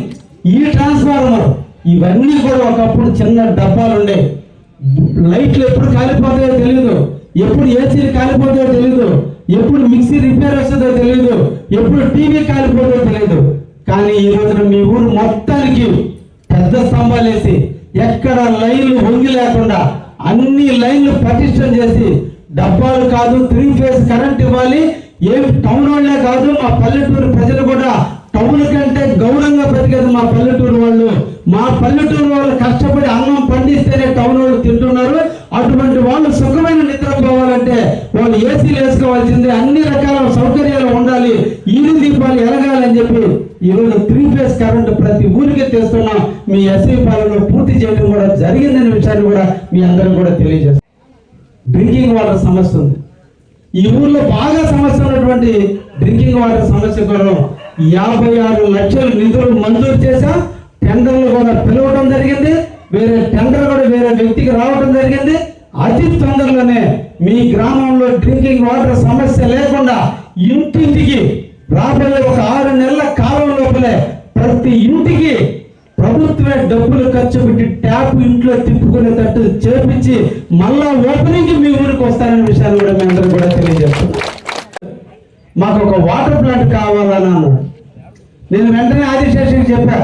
ఈ ట్రాన్స్ఫార్మర్, ఇవన్నీ కూడా ఒకప్పుడు చిన్న డబ్బాలు ఉండే. లైట్లు ఎప్పుడు కాలిపోతాయో తెలియదు, ఎప్పుడు ఏసీలు కాలిపోతాయో తెలియదు, ఎప్పుడు మిక్సీ రిపేర్ వస్తుందో తెలియదు, ఎప్పుడు టీవీ కాలిపోతుందో తెలియదు. కానీ ఈ రోజున మీ ఊరు మొత్తానికి పెద్ద స్తంభాలు వేసి ఎక్కడ లైన్లు వంగి లేకుండా అన్ని లైన్లు పటిష్టం చేసి డబ్బాలు కాదు 3 ఫేజ్ కరెంట్ ఇవ్వాలి. ఏం టౌన్ వాళ్ళే కాదు, మా పల్లెటూరు ప్రజలు కూడా టౌన్ కంటే గౌరవంగా బ్రతికేది మా పల్లెటూరు వాళ్ళు. మా పల్లెటూరు వాళ్ళు కష్టపడి అన్నం పండిస్తేనే టౌన్ వాళ్ళు తింటున్నారు. అటువంటి వాళ్ళు సుఖమైన నిద్రపోవాలంటే వాళ్ళు ఏసీలు వేసుకోవాల్సిందే, అన్ని రకాల సౌకర్యాలు ఉండాలి, ఈరు దీపాలు ఎలగాలని చెప్పి ఈరోజు 3 ఫేజ్ కరెంటు ప్రతి ఊరికి తెస్తున్నాం. మీ ఎస్వి పాలనలో పూర్తి చేయడం కూడా జరిగిందనే విషయాన్ని కూడా మీ అందరం కూడా తెలియజేస్తాం. డ్రింకింగ్ వాటర్ సమస్య ఉంది. ఈ ఊర్లో బాగా సమస్య ఉన్నటువంటి డ్రింకింగ్ వాటర్ సమస్య కోసం 56 లక్షల నిధులు మంజూరు చేశాం. టెండర్లు కూడా పిలవడం జరిగింది. వేరే టెండర్ కూడా వేరే వ్యక్తికి రావడం జరిగింది. అతి తొందరలోనే మీ గ్రామంలో డ్రింకింగ్ వాటర్ సమస్య లేకుండా ఇంటింటికి రాబోయే ఒక 6 నెలల కాలం లోపలే ప్రతి ఇంటికి ప్రభుత్వమే డబ్బులు ఖర్చు పెట్టి ట్యాప్ ఇంట్లో తిప్పుకునేటట్టు చేపించి మళ్ళా ఓపెనింగ్ మీ ఊరికి వస్తారనే విషయాన్ని కూడా మీ అందరూ కూడా తెలియజేస్తున్నాం. మాకు ఒక వాటర్ ప్లాంట్ కావాలని అన్నాడు. నేను వెంటనే ఆదిశేషుకి చెప్పా,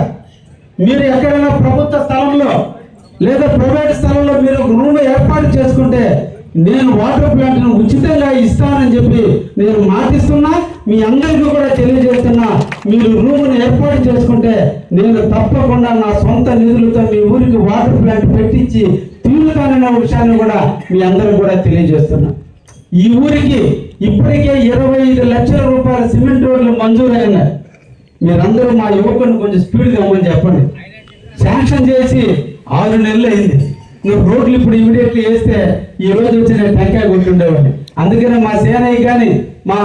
మీరు ఎక్కడైనా ప్రభుత్వ స్థలంలో లేదా ప్రైవేట్ స్థలంలో మీరు ఒక రూమ్ ఏర్పాటు చేసుకుంటే నేను వాటర్ ప్లాంట్ను ఉచితంగా ఇస్తానని చెప్పి నేను మాటిస్తున్నా. మీ అందరికీ కూడా తెలియజేస్తున్నా, మీరు రూమ్ను ఏర్పాటు చేసుకుంటే నేను తప్పకుండా నా సొంత నిధులతో మీ ఊరికి వాటర్ ప్లాంట్ పెట్టించి తీరుతానన్న విషయాన్ని కూడా మీ అందరికీ కూడా తెలియజేస్తున్నా. ఈ ఊరికి ఇప్పటికే 25 లక్షల రూపాయల సిమెంట్ రోడ్లు మంజూరైనాయి. మీరందరూ మా యువకుని కొంచెం స్పీడ్గా అమ్మని చెప్పండి. శాంక్షన్ చేసి 6 నెలలు అయింది. నువ్వు రోడ్లు ఇప్పుడు ఇమీడియట్లీ వేస్తే ఈ రోజు వచ్చి నేను టెంకాయ కొట్టుండేవాడిని. అందుకనే మా సేనయ్య కానీ మా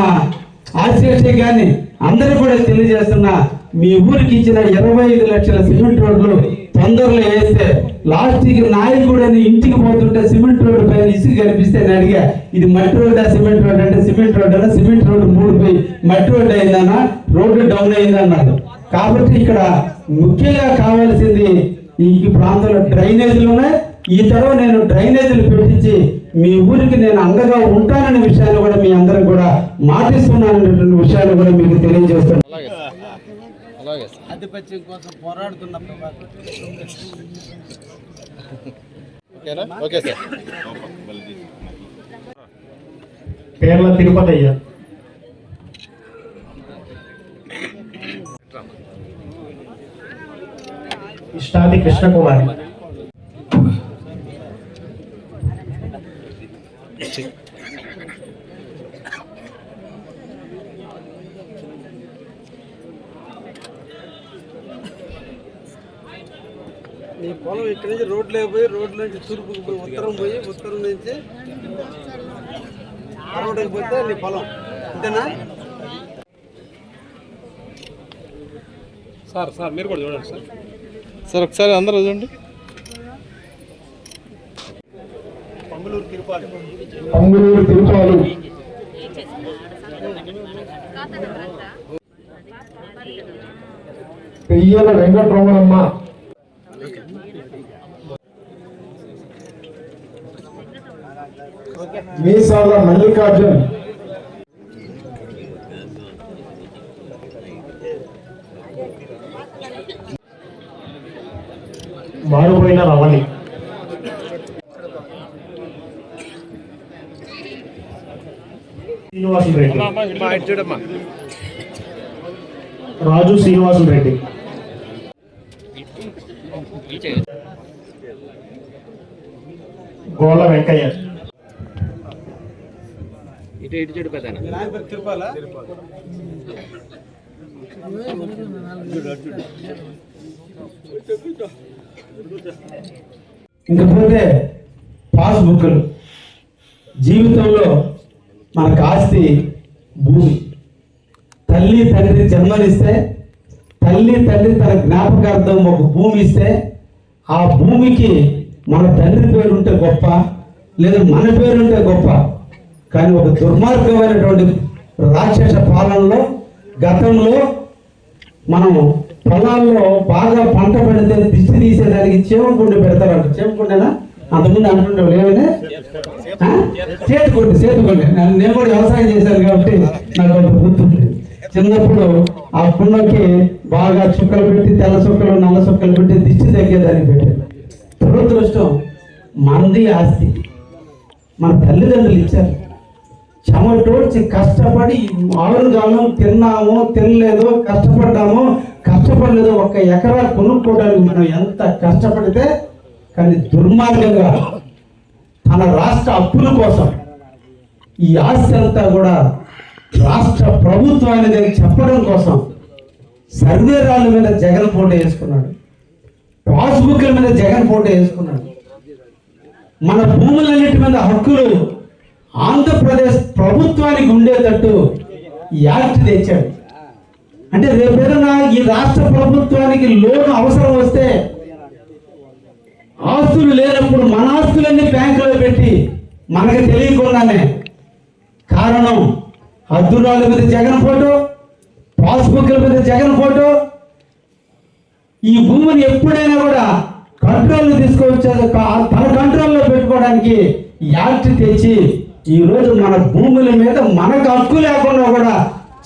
ఆర్సీఎస్ఐ కానీ అందరూ కూడా తెలియజేస్తున్నా, మీ ఊరికి ఇచ్చిన 25 లక్షల సిమెంట్ రోడ్లు తొందరలో వేస్తే లాస్ట్కి నాయకుడు అని ఇంటికి పోతుంటే సిమెంట్ రోడ్డు పైన ఇసుక కనిపిస్తే నేను అడిగా, ఇది మట్టి రోడ్డా సిమెంట్ రోడ్ అంటే సిమెంట్ రోడ్ అన్నా, సిమెంట్ రోడ్డు 3 పోయి మట్టి రోడ్డు అయిందన్నా, రోడ్డు డౌన్ అయిందన్నారు. కాబట్టి ఇక్కడ ముఖ్యంగా కావాల్సింది ఈ ప్రాంతంలో డ్రైనేజీలు ఉన్నాయి. ఈ తర్వాత నేను డ్రైనేజీలు పెట్టించి మీ ఊరికి నేను అండగా ఉంటాననే విషయాన్ని కూడా మీ అందరూ కూడా మాటిస్తున్నాననేటువంటి విషయాన్ని కూడా మీకు తెలియజేస్తున్నాను. ఆధిపత్యం కోసం పోరాడుతున్న పేర్ల తిరుపతయ్య, ఇష్టాది కృష్ణకుమారి, నీ పొలం ఇక్కడి నుంచి రోడ్లే పోయి రోడ్ల నుంచి తూర్పుకు పోయి ఉత్తరం నుంచి అరవడానికి పోతే నీ పొలం అంతేనా? సార్ మీరు కూడా చూడండి సార్ ఒకసారి అందరూ చూడండి. పంగులూరు తిరుపాలు, పెయ్యల వెంకటరమణమ్మ, మీసాల మల్లికార్జున్, మారుపోయిన రమణి, శ్రీనివాసులు రెడ్డి, రాజు శ్రీనివాసులు రెడ్డి, గోళ్ళ వెంకయ్య, తిరుపాల ఇంకపోతే పాస్బుక్లు. జీవితంలో మనకు ఆస్తి భూమి. తల్లి తండ్రి జన్మనిస్తే తల్లి తండ్రి తన జ్ఞాపకార్థం ఒక భూమి ఇస్తే ఆ భూమికి మన తండ్రి పేరు ఉంటే గొప్ప, లేదా మన పేరు ఉంటే గొప్ప. కానీ ఒక దుర్మార్గమైనటువంటి రాక్షస పాలనలో గతంలో మనం పొలాల్లో బాగా పంట పడితే దిష్టి తీసేదానికి చేమకుండి పెడతారంట. చేమకుండేనా అంతకుముందు అంటుంటాం ఏమైనా చేతుకుండి నేను కూడా వ్యవసాయం చేశాను కాబట్టి నాకు ఒక గుర్తుంది. చిన్నప్పుడు ఆ కుండకి బాగా చుక్కలు పెట్టి తెల్ల చుక్కలు నల్ల చుక్కలు పెట్టి దిష్టి తగ్గేదానికి పెట్టారు. దురదృష్టం మంది ఆస్తి మన తల్లిదండ్రులు ఇచ్చారు. చెమటోడ్చి కష్టపడి ఆరుగాలం తిన్నామో తినలేదో కష్టపడలేదో 1 ఎకరా కొనుక్కోవడానికి మనం ఎంత కష్టపడితే, కానీ దుర్మార్గంగా తన రాష్ట్ర అప్పుల కోసం ఈ ఆస్తి అంతా కూడా రాష్ట్ర ప్రభుత్వానికి చెప్పడం కోసం సర్వేరాళ్ళ మీద జగన్ ఫోటో వేసుకున్నాడు, పాస్బుక్ల మీద జగన్ ఫోటో వేసుకున్నాడు. మన భూములన్నిటి మీద హక్కులు ఆంధ్రప్రదేశ్ ప్రభుత్వానికి ఉండేటట్టు యాక్ట్ తెచ్చాడు. అంటే రేపేదైనా ఈ రాష్ట్ర ప్రభుత్వానికి లోన్ అవసరం వస్తే ఆస్తులు లేనప్పుడు మన ఆస్తులన్నీ బ్యాంకులో పెట్టి మనకు తెలియకుండానే, కారణం హద్దురాళ్ళ మీద జగన్ ఫోటో, పాస్బుక్ల మీద జగన్ ఫోటో. ఈ భూమిని ఎప్పుడైనా కూడా కంట్రోల్లో తీసుకొచ్చేది తన కంట్రోల్లో పెట్టుకోవడానికి యాక్ట్ తెచ్చి ఈరోజు మన భూముల మీద మనకు హక్కు లేకుండా కూడా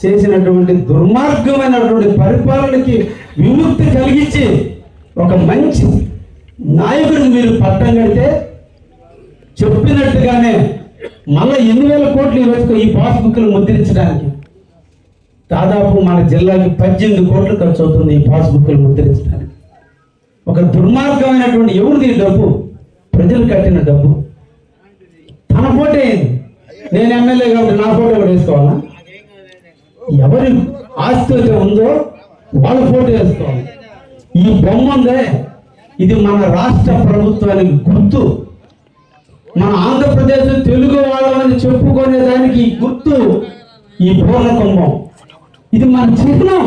చేసినటువంటి దుర్మార్గమైనటువంటి పరిపాలనకి విముక్తి కలిగించి ఒక మంచి నాయకుడిని మీరు పట్టం కడితే చెప్పినట్టుగానే మళ్ళీ 8,000 కోట్లు ఈరోజు ఈ పాస్బుక్లు ముద్రించడానికి. దాదాపు మన జిల్లాకి 18 కోట్లు ఖర్చు అవుతుంది ఈ పాస్బుక్లు ముద్రించడానికి. ఒక దుర్మార్గమైనటువంటి ఎవరిది డబ్బు? ప్రజలు కట్టిన డబ్బు. తన ఫోటో ఏంది? నేను ఎమ్మెల్యే కాబట్టి నా ఫోటో కూడా వేసుకోవాలా? ఎవరి ఆస్తి అయితే ఉందో వాళ్ళ ఫోటో వేసుకోవాలి. ఈ బొమ్మ ఉందే, ఇది మన రాష్ట్ర ప్రభుత్వానికి గుర్తు. మన ఆంధ్రప్రదేశ్ తెలుగు వాళ్ళని చెప్పుకునే దానికి గుర్తు ఈ పూర్ణ కుంభం. ఇది మన చిహ్నం.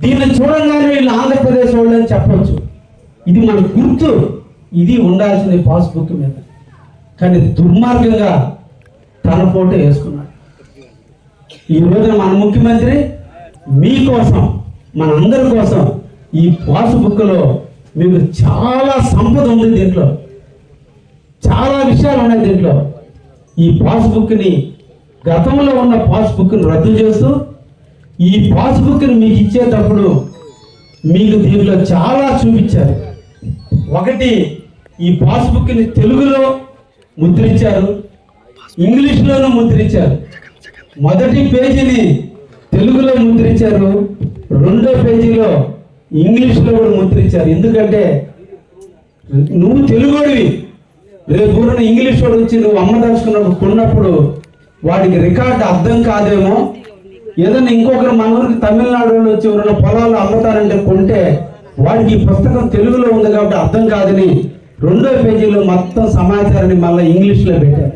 దీన్ని చూడంగానే వీళ్ళు ఆంధ్రప్రదేశ్ వాళ్ళు అని చెప్పచ్చు. ఇది మన గుర్తు. ఇది ఉండాల్సింది పాస్బుక్ మీద. కానీ దుర్మార్గంగా తన ఫోటో వేసుకున్నాడు. ఈ రోజున మన ముఖ్యమంత్రి మీకోసం, మనందరి కోసం ఈ పాస్బుక్లో మీకు చాలా సంపద ఉంది. దీంట్లో చాలా విషయాలు ఉన్నాయి. దీంట్లో ఈ పాస్బుక్ని, గతంలో ఉన్న పాస్బుక్ని రద్దు చేస్తూ ఈ పాస్బుక్ని మీకు ఇచ్చేటప్పుడు మీకు దీంట్లో చాలా చూపించారు. ఒకటి, ఈ పాస్బుక్ని తెలుగులో ముద్రించారు, ఇంగ్లీష్లోనూ ముద్రించారు. మొదటి పేజీని తెలుగులో ముద్రించారు, రెండో పేజీలో ఇంగ్లీష్లో కూడా ముద్రించారు. ఎందుకంటే నువ్వు తెలుగుడివి, రేపు ఇంగ్లీష్ వాడు వచ్చి నువ్వు అమ్మదలుచుకున్నప్పుడు కొన్నప్పుడు వాడికి రికార్డు అర్థం కాదేమో, ఏదైనా ఇంకొకరు మన ఊరికి తమిళనాడు వాళ్ళు వచ్చి ఎవరైనా పొలాలు అమ్ముతారంటే కొంటే వాడికి ఈ పుస్తకం తెలుగులో ఉంది కాబట్టి అర్థం కాదని రెండో పేజీలో మొత్తం సమాచారాన్ని మళ్ళీ ఇంగ్లీష్లో పెట్టారు.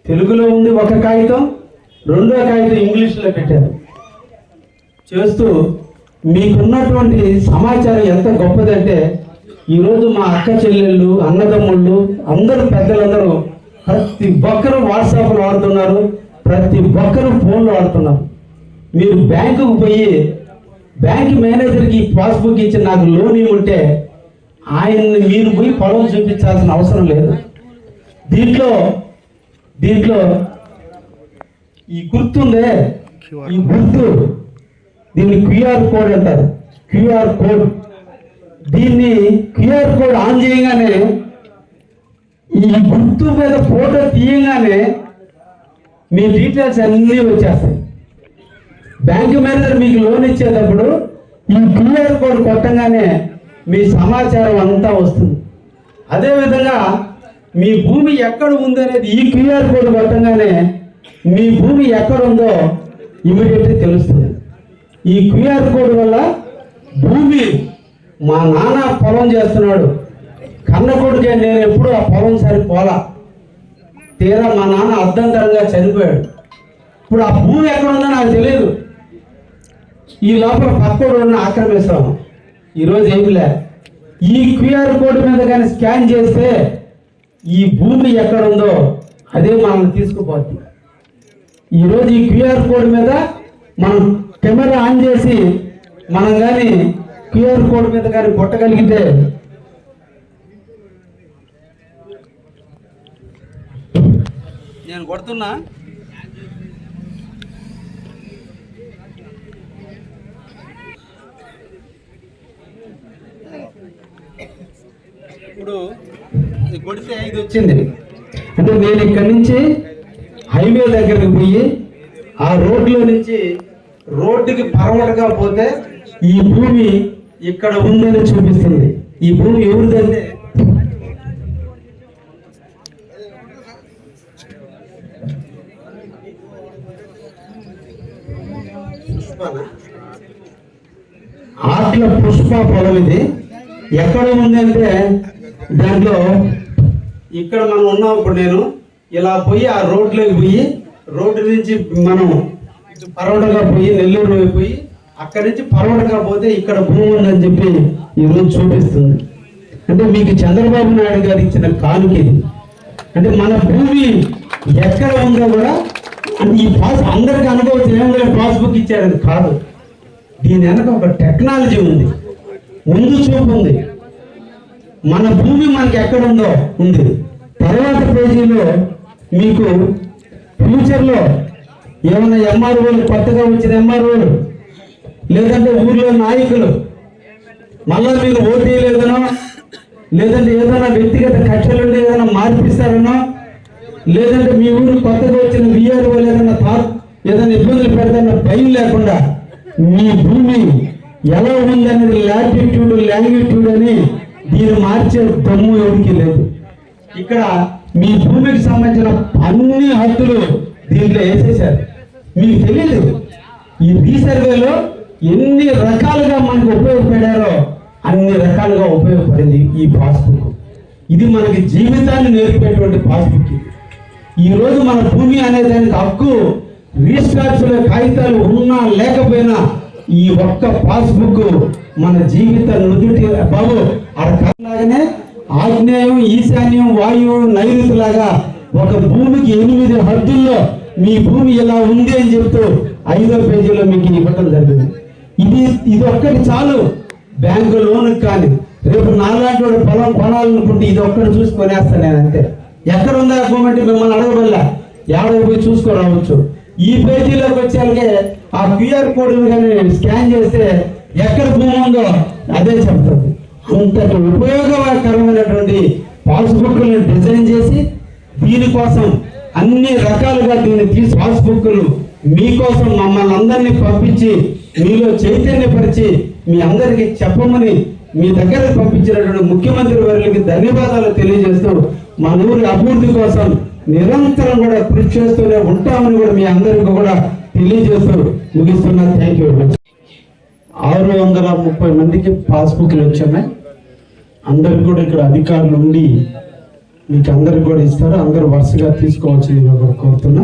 తెలుగులో ఉంది ఒక కాగితం, రెండో కాగితం ఇంగ్లీష్లో పెట్టారు. చేస్తూ మీకున్నటువంటి సమాచారం ఎంత గొప్పదంటే ఈరోజు మా అక్క చెల్లెళ్ళు, అన్నదమ్ముళ్ళు, అందరూ పెద్దలందరూ ప్రతి ఒక్కరు వాట్సాప్లో వాడుతున్నారు, ప్రతి ఒక్కరు ఫోన్లో వాడుతున్నారు. మీరు బ్యాంకుకు పోయి బ్యాంక్ మేనేజర్కి పాస్బుక్ ఇచ్చి నాకు లోన్ ఇవ్వమంటే ఆయన్ని మీరు పోయి పొలం చూపించాల్సిన అవసరం లేదు. దీంట్లో ఈ గుర్తుందే, ఈ గుర్తు, దీన్ని క్యూఆర్ కోడ్ అంటారు. క్యూఆర్ కోడ్, దీన్ని క్యూఆర్ కోడ్ ఆన్ చేయగానే ఈ గుర్తు మీద ఫోటో తీయగానే మీ డీటెయిల్స్ అన్నీ వచ్చేస్తాయి. బ్యాంకు మేనేజర్ మీకు లోన్ ఇచ్చేటప్పుడు ఈ క్యూఆర్ కోడ్ కొట్టగానే మీ సమాచారం అంతా వస్తుంది. అదేవిధంగా మీ భూమి ఎక్కడ ఉంది అనేది ఈ క్యూఆర్ కోడ్ కొట్టగానే మీ భూమి ఎక్కడ ఉందో ఇమీడియట్గా తెలుస్తుంది. ఈ క్యూఆర్ కోడ్ వల్ల భూమి, మా నాన్న పొలం చేస్తున్నాడు, కన్న కొడుకే, నేను ఎప్పుడు ఆ పొలం సరి పోలా, తీరా మా నాన్న అర్ధంతరంగా చనిపోయాడు, ఇప్పుడు ఆ భూమి ఎక్కడ ఉందో నాకు తెలియదు, ఈ లోపల పక్కోడు ఆక్రమిస్తాను. ఈరోజు ఏమి లే, ఈ క్యూఆర్ కోడ్ మీద కానీ స్కాన్ చేస్తే ఈ భూమి ఎక్కడ ఉందో అదే మనం తీసుకుపోతుంది. ఈరోజు ఈ క్యూఆర్ కోడ్ మీద మనం కెమెరా ఆన్ చేసి మనం కానీ క్యూఆర్ కోడ్ మీద కానీ కొట్టగలిగితే నేను కొడుతున్నా. ఇప్పుడు కొడితే 5 వచ్చింది అంటే నేను ఇక్కడి నుంచి హైవే దగ్గరికి పోయి ఆ రోడ్లో నుంచి రోడ్డుకి పరవటగా పోతే ఈ భూమి ఇక్కడ ఉందని చూపిస్తుంది. ఈ భూమి ఎవరిదంటే ఆట్ల పుష్ప పొలం. ఇది ఎక్కడ ఉందంటే దాంట్లో ఇక్కడ మనం ఉన్నాం. ఇప్పుడు నేను ఇలా పోయి ఆ రోడ్లోకి పోయి రోడ్డు నుంచి మనం పరవటగా పోయి నెల్లూరు పోయి అక్కడి నుంచి పరవటగా పోతే ఇక్కడ భూమి ఉందని చెప్పి ఈరోజు చూపిస్తుంది. అంటే మీకు చంద్రబాబు నాయుడు గారు ఇచ్చిన కానుక ఇది. అంటే మన భూమి ఎక్కడ ఉందో కూడా అంటే ఈ అందరికి అనుకోవచ్చు ఏమైనా పాస్బుక్ ఇచ్చారని కాదు, దీని వెనక ఒక టెక్నాలజీ ఉంది, ముందు చూపు ఉంది. మన భూమి మనకి ఎక్కడ ఉందో ఉంది. తర్వాత పేజీలో మీకు ఫ్యూచర్లో ఏమైనా ఎంఆర్ఓలు, కొత్తగా వచ్చిన ఎంఆర్ఓలు, లేదంటే ఊర్లో నాయకులు మళ్ళా మీరు ఓటు వేయలేదనో, లేదంటే ఏదైనా వ్యక్తిగత కక్షలుండి ఏదైనా మార్పిస్తారనో, లేదంటే మీ ఊరు కొత్తగా వచ్చిన విఆర్ఓ ఏదైనా ఇబ్బందులు పెడతారన్న భయం లేకుండా మీ భూమి ఎలా ఉందనేది లాటిట్యూడ్, లాంగిట్యూడ్ అని దీన్ని మార్చే దమ్ము ఎవరికి లేదు. ఇక్కడ మీ భూమికి సంబంధించిన అన్ని హద్దులు దీంట్లో వేసేసారు. మీకు తెలియదు ఈ రీసర్వేలో ఎన్ని రకాలుగా మనకు ఉపయోగపడారో అన్ని రకాలుగా ఉపయోగపడింది ఈ పాస్బుక్. ఇది మనకి జీవితాన్ని నేర్పేటువంటి పాస్బుక్. ఈరోజు మన భూమి అనే దానికి హక్కు రిజిస్ట్రార్స్లో కాగితాలు ఉన్నా లేకపోయినా ఈ ఒక్క పాస్బుక్ మన జీవిత నుదుటి బాబు అడగనే ఆగ్నేయం, ఈశాన్యం, వాయువు, నైరుతి లాగా ఒక భూమికి 8 హద్దుల్లో మీ భూమి ఇలా ఉంది అని చెప్తూ 5వ పేజీలో మీకు ఇవ్వటం జరిగింది. ఇది ఒక్కటి చాలు బ్యాంకు లోన్. కానీ రేపు నాలాంటి వాడు పొలం కొనాలనుకుంటే ఇది ఒక్కటి చూసి కొనేస్తాను నేను, అంతే. ఎక్కడ ఉందా మూమెంట్ మిమ్మల్ని అడగబల్లా, ఎవడో పోయి చూసుకోరావచ్చు. ఈ పేజీలోకి వచ్చేలాగే ఆ క్యూఆర్ కోడ్ కానీ స్కాన్ చేస్తే ఎక్కడ భూమి ఉందో అదే చెప్తుంది. అంతటి ఉపయోగకరమైనటువంటి పాస్బుక్లను డిజైన్ చేసి దీనికోసం అన్ని రకాలుగా దీన్ని తీసి పాస్బుక్లు మీకోసం మమ్మల్ని అందరినీ పంపించి మీలో చైతన్యపరిచి మీ అందరికీ చెప్పమని మీ దగ్గరకు పంపించినటువంటి ముఖ్యమంత్రి వారికి ధన్యవాదాలు తెలియజేస్తూ మన ఊరి అభివృద్ధి కోసం నిరంతరం కూడా కృషి చేస్తూనే ఉంటామని కూడా మీ అందరికీ కూడా తెలియజేస్తూ ముగిస్తున్నా. Thank you. 630 మందికి పాస్బుక్లు వచ్చాయి. అందరికి కూడా ఇక్కడ అధికారులు ఉండి మీకు అందరికి కూడా ఇస్తారు. అందరూ వరుసగా తీసుకోవాల్సింది కోరుతున్నా.